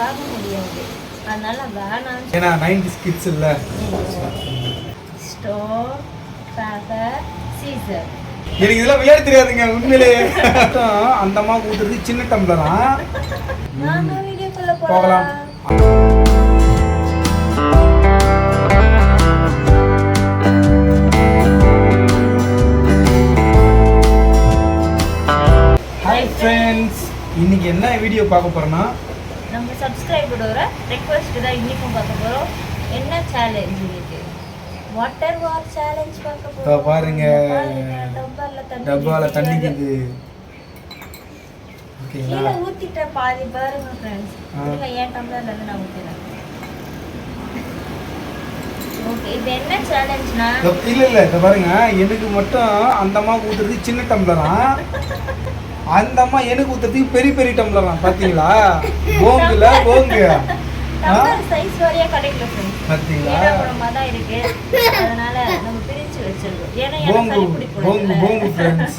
சாக முடியாது. அதனால வேணாம். ஏன்னா 90s கிட்ஸ் இல்ல. Stone paper Caesar. எனக்கு இதெல்லாம் விளையாட தெரியாதுங்க உண்மையிலேயே. அந்த அம்மா ஊத்துறது சின்ன டம்ளரா. நாம வீடியோக்குள்ள போகலாம். ஹாய் ஃப்ரெண்ட்ஸ், இன்னைக்கு என்ன வீடியோ பார்க்க போறோம்னா நம்ம சப்ஸ்கிரைபரோட ரெக்வெஸ்ட் தான் இன்னைக்கும் பார்க்க போறோம். என்ன சேலஞ்ச் இன்னைக்கு? வாட்டர் வார் சேலஞ்ச் பார்க்க போறோம். பாருங்க டப்பால தண்ணி இருக்குது. ஓகேங்களா? கீழ ஊத்திட்ட பாதி பாருங்க फ्रेंड्स. நீங்க ஏன் டம்ளர்ல இருந்து நான் ஊத்துறேன். ஓகே, இது என்ன சேலஞ்ச்னா? இல்ல இத பாருங்க, எனக்கு மட்டும் அந்த அம்மா ஊத்துறது சின்ன டம்ளரா, அந்த அம்மா எனக்கு ஊத்துறதுக்கு பெரிய பெரிய டம்ளரா. பாத்தீங்களா? போங்குல போங்கு டம்ளர் சைஸ் வரையா கிடைக்கல फ्रेंड्स. பாத்தீங்களா? ஏறபுறமா தான் இருக்கு. அதனால நம்ம பிரிச்சு வச்சிருக்கோம். ஏன்னா எனக்கு சளி பிடிக்கும். போங்கு फ्रेंड्स.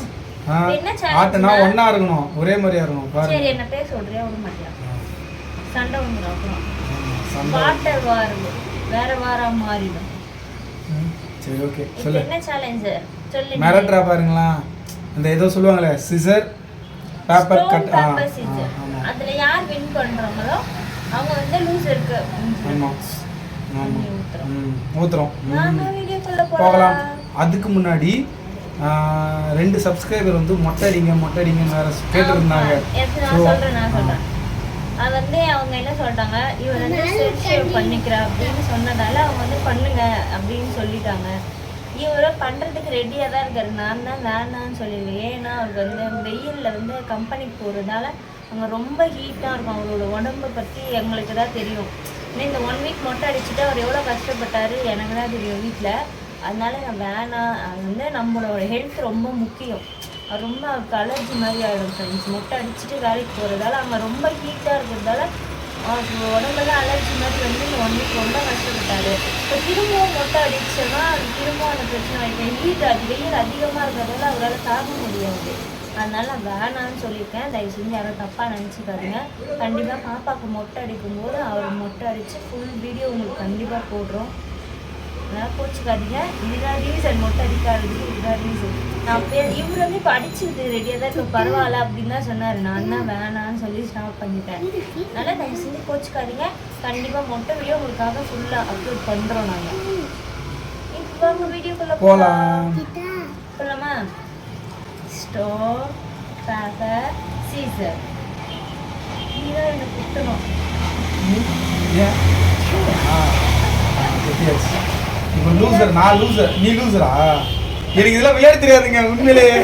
என்ன சேலஞ்ச்? ஆட்டனா ஒண்ணா இருக்கணும், ஒரே மாதிரியா இருக்கணும். பாருங்க. சரி, என்ன பேச சொல்றியா? விட மாட்டியா? சண்டை வந்துரும் அப்புறம். வாட்டர் வார் வேற வாரா மாறிடும். சரி ஓகே, சொல்லு. என்ன சேலஞ்ச் சொல்லு. மிரட்டரா பாருங்களா? அந்த ஏதோ சொல்லுவாங்களே scissor paper cut. Paper Caesar. அதுல யார் வின் பண்றாங்களோ அவங்க வந்து லூஸ் இருக்கு. ஆமா ஆமா ஊத்துறோம். நாம வீடியோக்குள்ள போகலாம். அதுக்கு முன்னாடி 2 சப்ஸ்கிரைபர் வந்து மொட்டை அடிங்க வேற கேட்டிருந்தாங்க. நான் சொல்றேன். அது வந்து அவங்க என்ன சொல்லிட்டாங்க, இவர் வந்து செல்ஃப் ஷேவ் பண்ணிக்கிறா அப்படின்னு சொன்னதால அவங்க வந்து பண்ணுங்க அப்படின்னு சொல்லிட்டாங்க. இவரும் பண்ணுறதுக்கு ரெடியாக தான் இருக்காரு. நான் தான் வேணான்னு சொல்லிடுவேன். ஏன்னா அவருக்கு வந்து வெயிலில் வந்து கம்பெனிக்கு போகிறதால அங்கே ரொம்ப ஹீட்டாக இருக்கும். அவரோட உடம்பை பற்றி எங்களுக்கு தான் தெரியும். ஏன்னா இந்த 1 வீக் மொட்டை அடிச்சுட்டு அவர் எவ்வளோ கஷ்டப்பட்டார் எனக்கு தான் தெரியும் வீட்டில். அதனால நான் வேணாம். அது வந்து நம்மளோட ஹெல்த் ரொம்ப முக்கியம். ரொம்ப அவருக்கு அலர்ஜி மாதிரி ஆகிடும் ஃப்ரெண்ட்ஸ். மொட்டை அடிச்சுட்டு வேலைக்கு போகிறதால அங்கே ரொம்ப ஹீட்டாக இருக்கிறதால அவருக்கு உடம்பெல்லாம் அலர்ஜி மாதிரி வந்து இந்த 1 வீக் ரொம்ப கஷ்டப்பட்டார். இப்போ திரும்பவும் மொட்டை அடிச்சோன்னா அது திரும்பவும் அந்த பிரச்சனை ஆகிடும். வெயில் அதிகமாக இருக்கிறதால அவரால் தாங்க முடியாது. அதனால நான் வேணான்னு சொல்லியிருக்கேன். தயவு செஞ்சு யாரும் தப்பாக நினச்சிக்காதீங்க. கண்டிப்பாக பாப்பாவுக்கு மொட்டை அடிக்கும்போது அவர் மொட்டை அடித்து ஃபுல் வீடியோ உங்களுக்கு கண்டிப்பாக போடுறோம். அதனால் கோச்சிக்காதீங்க. இதுதான் ரீசன், மொட்டை அடிக்காததுக்கு இதுதான் ரீசன். நான் இவர் வந்து இப்போ அடிச்சுது ரெடியாக தான் இப்போ பரவாயில்ல அப்படின்னு தான் சொன்னார். நான் தான் வேணான்னு சொல்லி ஸ்டாப் பண்ணிட்டேன். அதனால் தயவு செஞ்சு கோச்சிக்காதீங்க. கண்டிப்பாக மொட்டை வீடியோ உங்களுக்காக ஃபுல்லாக அப்லோட் பண்ணுறோம். நாங்கள் இப்போ உங்கள் வீடியோக்குள்ளே போகலாமா? Stone paper Caesar. நீதான் என்னை குட்டணும். இப்போ லூசர், நான் லூசர், நீ லூசரா? எனக்கு இதெல்லாம் விளையாட தெரியாதுங்க உண்மையிலேயே.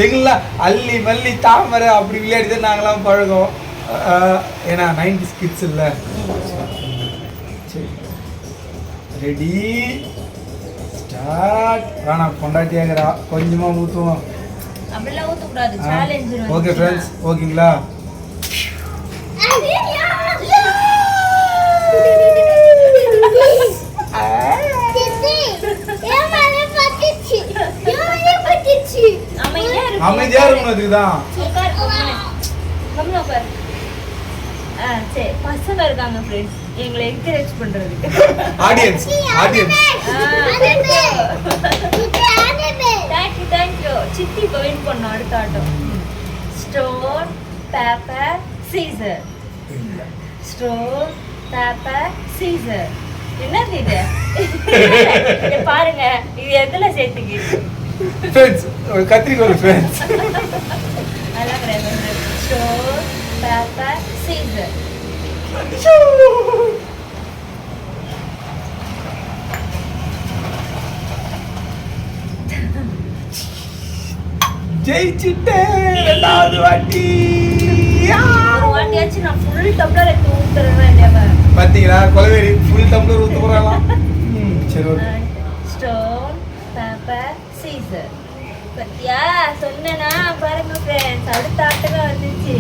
எங்கெல்லாம் அள்ளி மல்லி தாமரை அப்படி விளையாடி தான் நாங்களாம் பழகம். ஏன்னா 90s கிட்ஸ் இல்லை. சரி ரெடி ஸ்டார்ட். வேணாம், பொண்டாட்டியாகிறா, கொஞ்சமாக ஊற்றுவோம். அப்படிலாம் ஊற்றக்கூடாது. சேலஞ்ச். ஓகே ஃப்ரெண்ட்ஸ், ஓகேங்களா? அமைதியா இருக்கணும். அதுக்குதான் சரி, பசங்க இருக்காங்க ஃப்ரெண்ட்ஸ் எங்களை என்கரேஜ் பண்றதுக்கு. Audience thank you. சித்தி இப்போ வின் பண்ணோம். அடுத்த ஆட்டம் stone paper scissor. Stone paper scissor. என்னது இது? பாருங்க, இது எதுல சேர்த்துக்கிட்டு ஃப்ரெண்ட்ஸ் ஒரு கத்திரிக்கோல் ஃப்ரெண்ட்ஸ். அதெல்லாம் கிடையாது. Stone paper scissor. ஜெயிச்சிட்டேன். 2வது வாட்டி. ஒரு வாட்டியாச்சும் நான் ஃபுல் டம்ளர் எடுத்து ஊத்துறேன். பாத்தீங்களா? கொலவேரி ஃபுல் டம்ளர் ஊத்த போறாளாம். சரி ஓகே. Stone paper Caesar. பத்தியா சொன்னேனா? பாருங்க ஃப்ரெண்ட்ஸ், அடுத்த ஆட்டமே வந்துச்சு.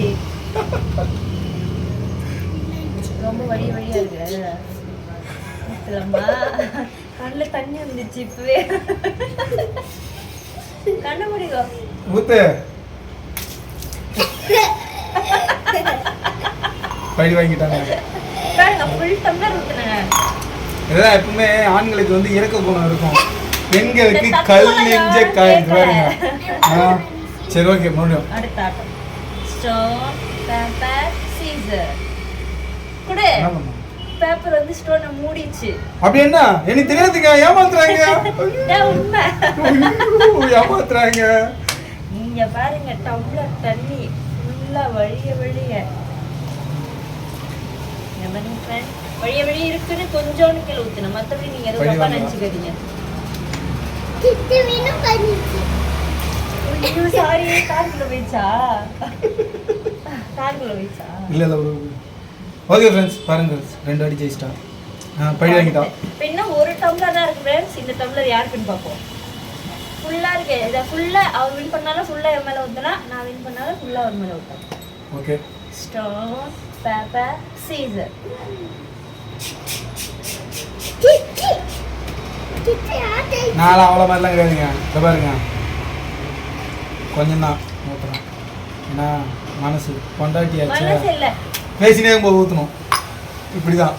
ரொம்ப வழியா இருக்கு. கண்ணில் தண்ணி வந்துச்சு. இப்பவே கண்ண முடியும். ஊத்து. பழி வாங்கிட்டாங்க. பாருங்க ஃபுல் டம்ளர் ஊத்துனேங்க. இதெல்லாம் எப்பவுமே ஆண்களுக்கு வந்து இறக்க குணம் இருக்கும், பெண்களுக்கு கல் நெஞ்ச காய்ச்சி பாருங்க. சரி ஓகே மறுபடியும் அடுத்த ஆட்டம். Stone paper Caesar. குடு. என்ன பண்ணலாம்? பேப்பர் வந்து ஸ்டோனை மூடிச்சு. அப்படி என்ன எனக்கு தெரியாதுங்க, ஏமாத்துறாங்க. உண்மை. ஏமாத்துறாங்க. இங்க பாருங்க டம்ளர் தண்ணி ஃபுல்லா வழிய வழிய இருக்குன்னு கொஞ்சோன்னு கீழே ஊத்துன. மத்தபடி நீங்க எதுவும் தப்பா நினைச்சுக்காதீங்க. சாரி கார்குள்ள போயிச்சா? இல்ல ஓகே ஃப்ரெண்ட்ஸ் பாருங்க, 2 அடி ஜெயிச்சிட்டா. பழி வாங்கிட்டா. பின்ன ஒரு டம்ளர் தான் இருக்கு ஃப்ரெண்ட்ஸ். இந்த டம்ளர் யாருக்குன்னு பார்ப்போம். ஃபுல்லா இருக்கு. இத ஃபுல்லா அவர் வின் பண்ணாலும் ஃபுல்லா என் மேல ஊத்துனா, நான் வின் பண்ணாலும் ஃபுல்லா அவர் மேல ஊத்துறேன். ஓகே. Stone paper Caesar. நாளா அவ்வளோ மாதிரிலாம் கிடையாதுங்க. இதை பாருங்க கொஞ்சம் தான் ஊற்றுறோம். ஏன்னா மனசு பொண்டாட்டியாச்சு, மனசு இல்ல பேசினே போது ஊற்றணும். இப்படிதான்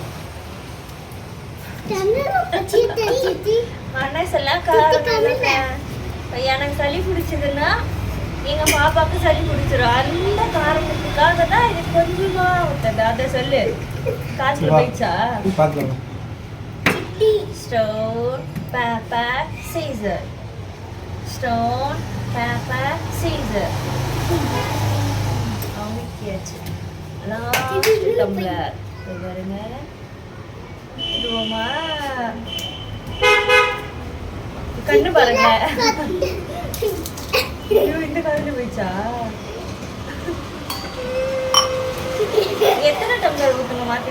மனசெல்லாம் காரணம். எனக்கு சளி பிடிச்சதுன்னா எங்க பாப்பாக்கு சளி பிடிச்சிரும். அந்த காரணத்துக்காக தான் இது கொஞ்சமா ஊத்தது. அதை சொல்லு. காய்ச்சல் போயிடுச்சா? பார்த்துக்கலாம். Stone, paper, scissor. Stone, paper, scissor. அமுக்கியாச்சு. Last tumbler. பாருங்க. இதுவோமா? கண்ணு பாருங்க. ஐயோ இந்த கண்ணு போயிச்சா? எத்தனை டம்ளர் ஊத்துங்க மாத்தி?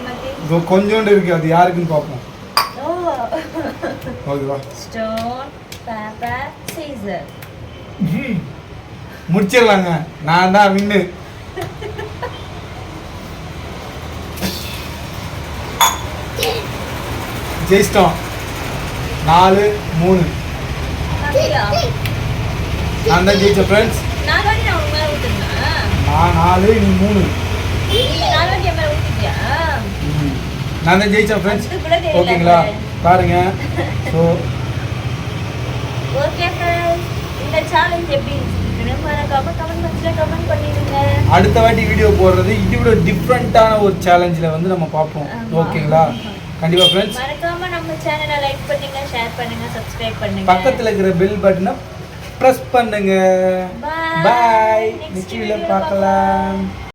கொஞ்சோண்டு இருக்கு, அது யாருக்குன்னு பார்ப்போம். ஓகேவா? Stone paper scissor. முடிச்சிடலாங்க. நான் தான் வின்னு. ஜெயிச்சிட்டோம். 4-3. நான் தான் ஜெயிச்சேன் ஃப்ரெண்ட்ஸ். நான் உங்க மேல ஊத்துனா? நான் 4 நீ 3. நீ 4 வாட்டி மேல ஊத்திட்டியா? நான் தான் ஜெயிச்சேன் ஃப்ரெண்ட்ஸ். ஓகேங்களா? பாருங்க. ஸோ ஓகே ஃப்ரெண்ட்ஸ், இந்த சேலஞ்ச் எப்படி இருந்துச்சுன்னு மறக்காம கமெண்ட் பாக்ஸ்ல கமெண்ட் பண்ணிடுங்க. அடுத்த வாட்டி வீடியோ போடுறது இதோட டிஃப்ரெண்டான ஒரு சேலஞ்சில் வந்து நம்ம பார்ப்போம். ஓகேங்களா? கண்டிப்பா ஃப்ரெண்ட்ஸ் மறக்காம நம்ம சேனலை லைக் பண்ணுங்க, ஷேர் பண்ணுங்க, சப்ஸ்கிரைப் பண்ணுங்க. பக்கத்துல இருக்கிற பெல் பட்டனை பிரஸ் பண்ணுங்க. பை. நெக்ஸ்ட் வீடியோல பார்க்கலாம்.